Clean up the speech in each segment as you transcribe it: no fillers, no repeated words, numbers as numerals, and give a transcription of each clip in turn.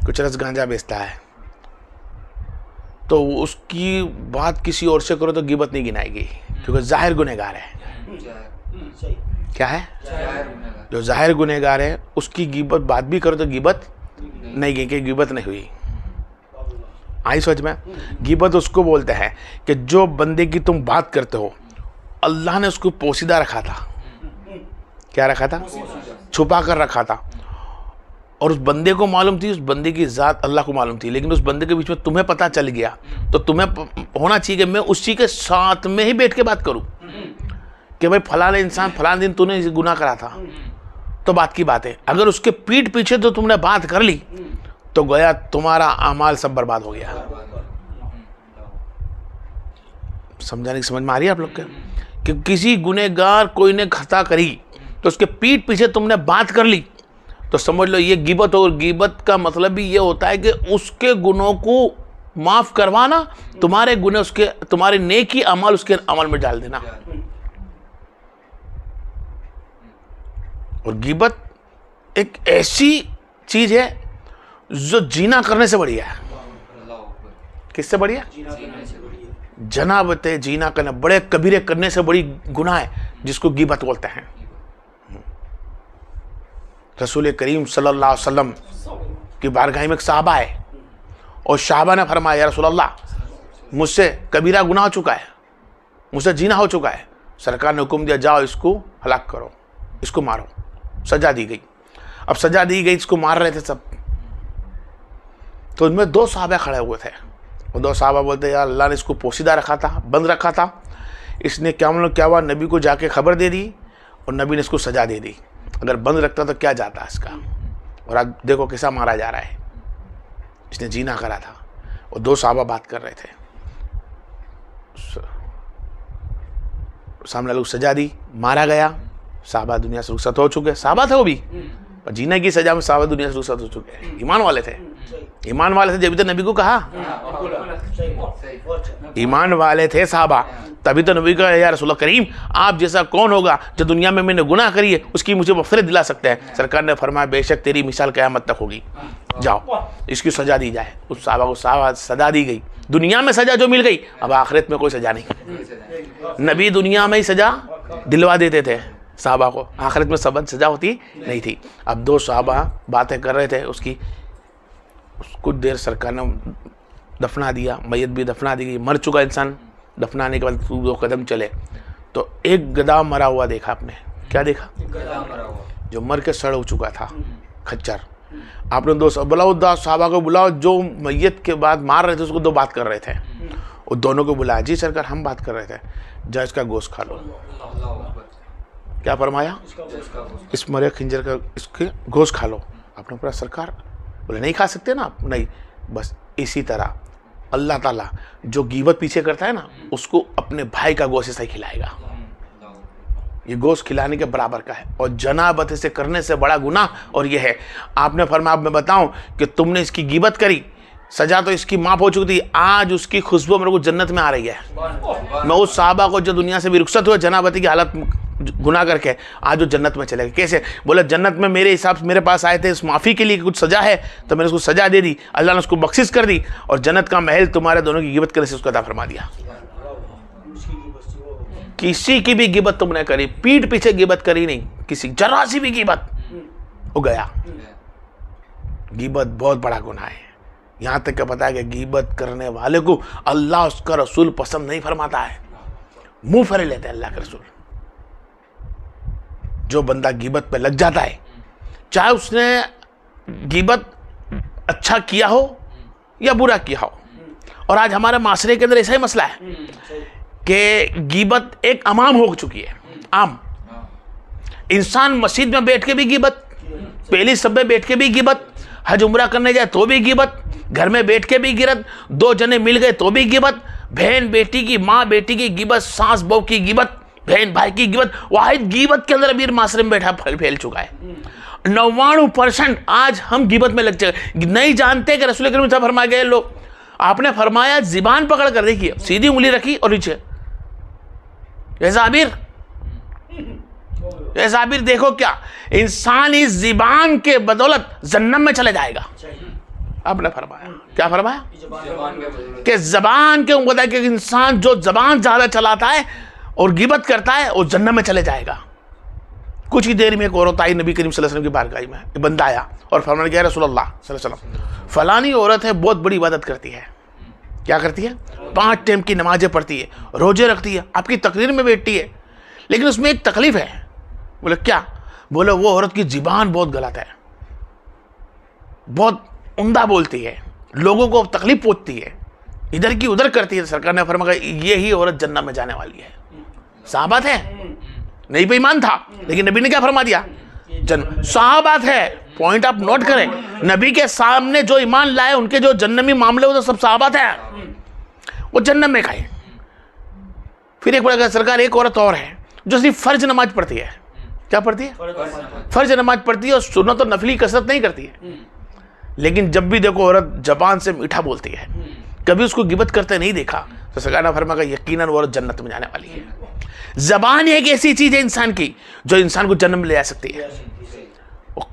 کچھ رس گانجا بیچتا ہے تو اس کی بات کسی اور سے کرو تو غیبت نہیں گنائے گی، کیونکہ ظاہر گنہگار ہے. کیا ہے؟ جو ظاہر گنہگار ہے اس کی غیبت بات بھی کرو تو غیبت نہیں گئی، کہ غیبت نہیں ہوئی. آئی سوچ میں؟ غیبت اس کو بولتے ہیں کہ جو بندے کی تم بات کرتے ہو اللہ نے اس کو پوشیدہ رکھا تھا. کیا رکھا تھا؟ چھپا کر رکھا تھا. اور اس بندے کو معلوم تھی، اس بندے کی ذات اللہ کو معلوم تھی، لیکن اس بندے کے بیچ میں تمہیں پتہ چل گیا تو تمہیں ہونا چاہیے کہ میں اسی کے ساتھ میں ہی بیٹھ کے بات کروں کہ بھائی فلاں انسان فلاں دن تو نے گناہ کرا تھا. تو بات کی بات ہے. اگر اس کے پیٹھ پیچھے تو تم نے بات کر لی تو گویا تمہارا اعمال سب برباد ہو گیا. سمجھانے کی سمجھ میں آ رہی ہے آپ لوگ کے؟ کہ کسی گنہگار کوئی نے خطا کری تو اس کے پیٹھ پیچھے تم نے بات کر لی تو سمجھ لو یہ غیبت. اور غیبت کا مطلب بھی یہ ہوتا ہے کہ اس کے گناہوں کو معاف کروانا، تمہارے گناہ اس کے، تمہارے نیکی عمل اس کے عمل میں ڈال دینا. اور غیبت ایک ایسی چیز ہے جو جینا کرنے سے بڑی ہے. کس سے بڑی ہے؟ جنابت جینا کرنا، بڑے کبیرے کرنے سے بڑی گناہ ہے جس کو غیبت بولتے ہیں. رسول کریم صلی اللہ علیہ وسلم کی بارگاہ میں ایک صحابہ ہے اور صحابہ نے فرمایا یا رسول اللہ مجھ سے کبیرہ گناہ ہو چکا ہے، مجھ سے جینا ہو چکا ہے. سرکار نے حکم دیا جاؤ اس کو ہلاک کرو، اس کو مارو. سزا دی گئی. اب سزا دی گئی، اس کو مار رہے تھے سب. تو ان میں دو صحابہ کھڑے ہوئے تھے. وہ دو صحابہ بولتے یا اللہ نے اس کو پوشیدہ رکھا تھا، بند رکھا تھا، اس نے کیا ہوا نبی کو جا کے خبر دے دی اور نبی نے اس کو سزا دے دی. اگر بند رکھتا تو کیا جاتا اس کا. اور آج دیکھو کیسا مارا جا رہا ہے. اس نے جینا کرا تھا. اور دو صحابہ بات کر رہے تھے. سامنے لوگ سزا دی، مارا گیا. صحابہ دنیا سے رخصت ہو چکے. صحابہ تھے وہ بھی، اور جینے کی سزا میں صحابہ دنیا سے رخصت ہو چکے. ایمان والے تھے، ایمان والے تھے جبھی تو نبی کو کہا. ایمان والے تھے صحابہ، تبھی تو نبی کا یا رسول اللہ کریم آپ جیسا کون ہوگا جو دنیا میں نے گناہ کری ہے اس کی مجھے مغفرت دلا سکتے ہیں. سرکار نے فرمایا بے شک تیری مثال قیامت تک ہوگی، جاؤ اس کی سزا دی جائے. اس صحابہ کو سزا دی گئی. دنیا میں سزا جو مل گئی، اب آخرت میں کوئی سزا نہیں. نبی دنیا میں ہی سزا دلوا دیتے تھے صحابہ کو، آخرت میں سزا ہوتی نہیں تھی. اب دو صحابہ باتیں کر رہے تھے اس کی. کچھ دیر سرکار نے دفنا دیا، میت بھی دفنا دی گئی. مر چکا انسان دفنانے کے بعد دو قدم چلے تو ایک گدھا مرا ہوا دیکھا. آپ نے کیا دیکھا؟ جو مر کے سڑ ہو چکا تھا، کھچر. آپ نے دو بلاؤ صحابہ کو بلاؤ جو میت کے بعد مار رہے تھے اس کو، دو بات کر رہے تھے. اور دونوں کو بلایا. جی سرکار ہم بات کر رہے تھے. جا اس کا گوشت کھا لو. کیا فرمایا؟ اس مرے خنجر کا اس کے گوشت کھا لو. آپ نے پورا سرکار بولے نہیں کھا سکتے نا آپ. نہیں. بس اسی طرح اللہ تعالیٰ جو غیبت پیچھے کرتا ہے نا اس کو اپنے بھائی کا گوشت سے کھلائے گا. یہ گوشت کھلانے کے برابر کا ہے. اور جنابت سے کرنے سے بڑا گناہ اور یہ ہے. آپ نے فرمایا اب میں بتاؤں کہ تم نے اس کی غیبت کری، سزا تو اس کی معاف ہو چکی تھی، آج اس کی خوشبو میرے کو جنت میں آ رہی ہے. میں اس صحابہ کو جو دنیا سے بھی رخصت ہوئے جنابتی کی حالت گناہ کر کے، آج وہ جنت میں چلے گئے. کیسے؟ بولے جنت میں میرے حساب سے میرے پاس آئے تھے اس معافی کے لیے کہ کچھ سزا ہے تو میں نے اس کو سزا دے دی، اللہ نے اس کو بخشش کر دی اور جنت کا محل تمہارے دونوں کی غیبت کرنے سے اس کو عطا فرما دیا. کسی کی بھی غیبت تم نے کری، پیٹھ پیچھے غیبت کری نہیں، کسی ذرا سی بھی غیبت ہو گیا. غیبت بہت بڑا گناہ ہے. یہاں تک کہ پتا ہے کہ غیبت کرنے والے کو اللہ اس کا رسول پسند نہیں فرماتا ہے، منہ پھیر لیتے ہیں اللہ کے رسول. جو بندہ غیبت پہ لگ جاتا ہے، چاہے اس نے غیبت اچھا کیا ہو یا برا کیا ہو. اور آج ہمارے معاشرے کے اندر ایسا ہی مسئلہ ہے کہ غیبت ایک عام ہو چکی ہے. عام انسان مسجد میں بیٹھ کے بھی غیبت، پہلی سب میں بیٹھ کے بھی غیبت، حج عمرہ کرنے جائے تو بھی غیبت، گھر میں بیٹھ کے بھی غیبت، دو جنے مل گئے تو بھی غیبت، بہن بیٹی کی، ماں بیٹی کی غیبت، ساس بہو کی غیبت، بہن بھائی کی غیبت. واحد غیبت کے اندر امیر معاشرے میں بیٹھا پھیل چکا ہے. 99% آج ہم غیبت میں لگ چکے، نہیں جانتے کہ رسول کریم صاحب فرما گئے لوگ. آپ نے فرمایا زبان پکڑ کر دیکھیے، سیدھی انگلی رکھی اور نیچے اے صابر دیکھو کیا انسان اس زبان کے بدولت جہنم میں چلے جائے گا. آپ نے فرمایا کیا فرمایا کہ زبان کے بتایا کہ انسان جو زبان زیادہ چلاتا ہے اور غیبت کرتا ہے وہ جنت میں چلے جائے گا. کچھ ہی دیر میں ایک عورت آئی نبی کریم صلی اللہ علیہ وسلم کی بارگاہ میں, ایک بندہ آیا اور فرمانے لگا رسول اللہ صلی اللہ علیہ وسلم فلانی عورت ہے, بہت بڑی عبادت کرتی ہے. کیا کرتی ہے؟ 5 ٹائم کی نمازیں پڑھتی ہے, روزے رکھتی ہے, آپ کی تقریر میں بیٹھتی ہے, لیکن اس میں ایک تکلیف ہے. بولے کیا؟ بولے وہ عورت کی زبان بہت غلط ہے, بہت عمدہ بولتی ہے, لوگوں کو تکلیف پہنچتی ہے, ادھر کی ادھر کرتی ہے. سرکار نے فرمایا یہی عورت جنت میں جانے والی ہے. صحابات ہے, نہیں پہ ایمان تھا, لیکن نبی نے کیا فرما دیا؟ صحابات ہے. پوائنٹ آپ نوٹ کریں, نبی کے سامنے جو ایمان لائے ان کے جو جنمی معاملے ہوتے سب صحابات ہیں, وہ جنت میں کھائے. پھر ایک بڑا سرکار ایک عورت اور ہے جو صرف فرض نماز پڑھتی ہے. کیا پڑھتی ہے؟ فرض نماز پڑھتی ہے اور سنت و نفلی کثرت نہیں کرتی ہے, لیکن جب بھی دیکھو عورت زبان سے میٹھا بولتی ہے, کبھی اس کو غیبت کرتے نہیں دیکھا, تو سرکار نے فرمایا یقیناً وہ عورت جنت میں جانے والی ہے. زبان ایک ایسی چیز ہے انسان کی جو انسان کو جنت میں لے آ سکتی ہے.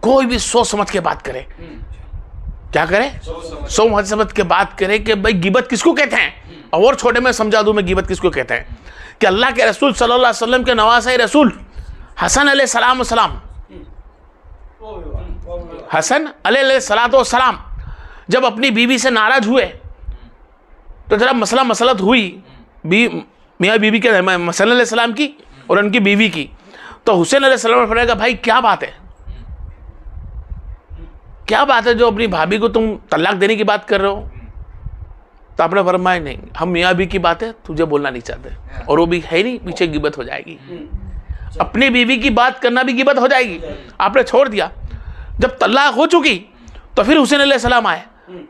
کوئی بھی سوچ سمجھ کے بات کرے, کیا کرے؟ سوچ سمجھ کے بات کرے کہ بھائی غیبت کس کو کہتے ہیں. اور چھوٹے میں سمجھا دوں میں غیبت کس کو کہتے ہیں, کہ اللہ کے رسول صلی اللہ علیہ وسلم کے نواسہ رسول حسن علیہ السلام حسن علیہ السلام جب اپنی بیوی سے ناراض ہوئے تو ذرا مسلط ہوئی میاں بیوی کے حسن علیہ السلام کی اور ان کی بیوی کی. تو حسین علیہ السلام نے فرمایا کہ بھائی کیا بات ہے, کیا بات ہے جو اپنی بھابھی کو تم طلاق دینے کی بات کر رہے ہو؟ تو آپ نے فرمایا نہیں, ہم میاں بیوی کی بات ہے تجھے بولنا نہیں چاہتے, اور وہ بھی ہے نہیں, پیچھے غیبت ہو جائے گی. اپنی بیوی کی بات کرنا بھی غیبت ہو جائے گی. آپ نے چھوڑ دیا. جب طلاق ہو چکی تو پھر حسین علیہ السلام آئے,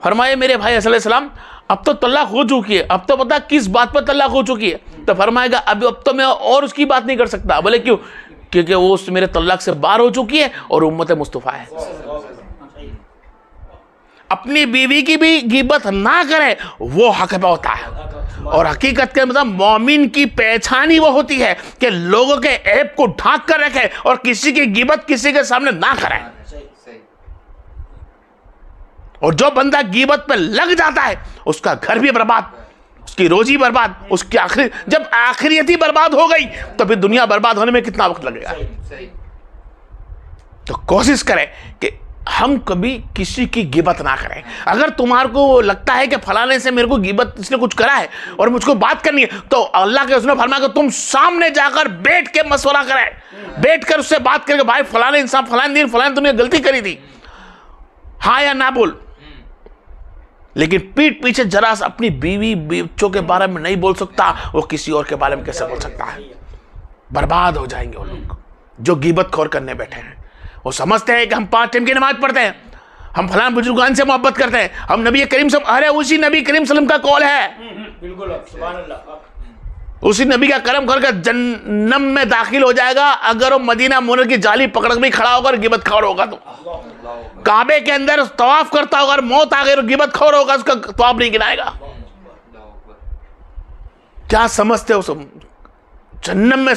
فرمائے میرے بھائی حسن علیہ السلام اب تو طلاق ہو چکی ہے, اب تو پتا کس بات پر طلاق ہو چکی ہے. تو فرمائے گا اب تو میں اور اس کی بات نہیں کر سکتا. بولے کیوں؟ کیونکہ وہ میرے طلاق سے باہر ہو چکی ہے اور امت مصطفیٰ ہے. اپنی بیوی کی بھی غیبت نہ کرے, وہ حق پہ ہوتا ہے. اور حقیقت کے مطلب مومن کی پہچان ہی وہ ہوتی ہے کہ لوگوں کے عیب کو ڈھانک کر رکھے اور کسی کی غیبت کسی کے سامنے نہ کرے. اور جو بندہ غیبت پہ لگ جاتا ہے اس کا گھر بھی برباد, اس کی روزی برباد, اس کی جب آخریت ہی برباد ہو گئی تو پھر دنیا برباد ہونے میں کتنا وقت لگے گا. تو کوشش کریں کہ ہم کبھی کسی کی غیبت نہ کریں. اگر تمہارے کو لگتا ہے کہ فلانے سے میرے کو غیبت اس نے کچھ کرا ہے اور مجھ کو بات کرنی ہے, تو اللہ کے رسول نے فرمایا کہ تم سامنے جا کر بیٹھ کے مشورہ کریں, بیٹھ کر اس سے بات کر کے بھائی فلانے انسان فلانے دن فلانے تم نے غلطی کری تھی, ہاں یا نہ بول. لیکن پیٹ پیچھے ذرا سا اپنی بیوی بچوں کے بارے میں نہیں بول سکتا, وہ کسی اور کے بارے میں کیسے بول سکتا ہے؟ برباد ہو جائیں گے وہ لوگ جو غیبت خور کرنے بیٹھے ہیں. وہ سمجھتے ہیں کہ ہم 5 ٹائم کی نماز پڑھتے ہیں, ہم فلاں بزرگان سے محبت کرتے ہیں, ہم نبی کریم صلی اللہ علیہ وسلم, ارے اسی نبی کریم صلی اللہ علیہ وسلم کا قول ہے, بالکل سبحان اللہ, اسی نبی کا کرم کر کے جنم میں داخل ہو جائے گا اگر وہ مدینہ منورہ کی جالی پکڑ بھی کھڑا ہوگا اور غیبت خور ہوگا. تو کعبے کے اندر طواف کرتا ہوگا اور موت آ گئی اور غیبت خور ہوگا, اس کا طواف نہیں گنائے گا. کیا سمجھتے ہو؟ جنم میں